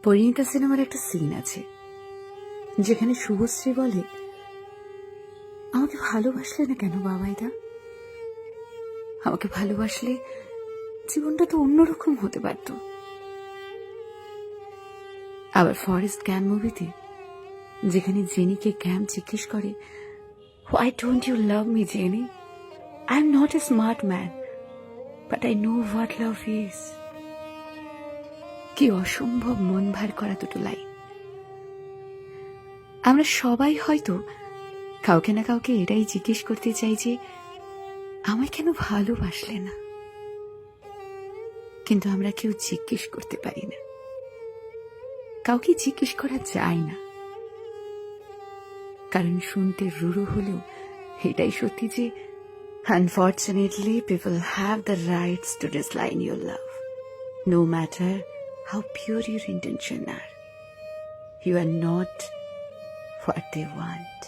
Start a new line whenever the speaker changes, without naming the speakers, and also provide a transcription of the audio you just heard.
পরিণীতা সিনেমার একটা সিন আছে যেখানে শুভশ্রী বলে, আমাকে ভালোবাসলে না কেন বাবাইদা? আমাকে ভালোবাসলে জীবনটা তো অন্যরকম হতে পারত। আবার ফরেস্ট গ্যাম্প মুভিতে যেখানে জেনিকে গ্যাম্প জিজ্ঞেস করে, why don't you love me Jenny? I am not a smart man, but I know what love is. কি অসম্ভব মন ভার করা দুটো লাইন। আমরা সবাই হয়তো কাউকে না কাউকে এটাই জিজ্ঞেস করতে চাই যে, আমায় কেন ভালোবাসলে না? কিন্তু আমরা কেউ জিজ্ঞেস করতে পারি না, কাউকে জিজ্ঞেস করা যায় না, কারণ শুনতে রূঢ় হলেও এটাই সত্যি যে unfortunately people have the rights to dislike your love, no matter how pure your intention are. You are not what they want.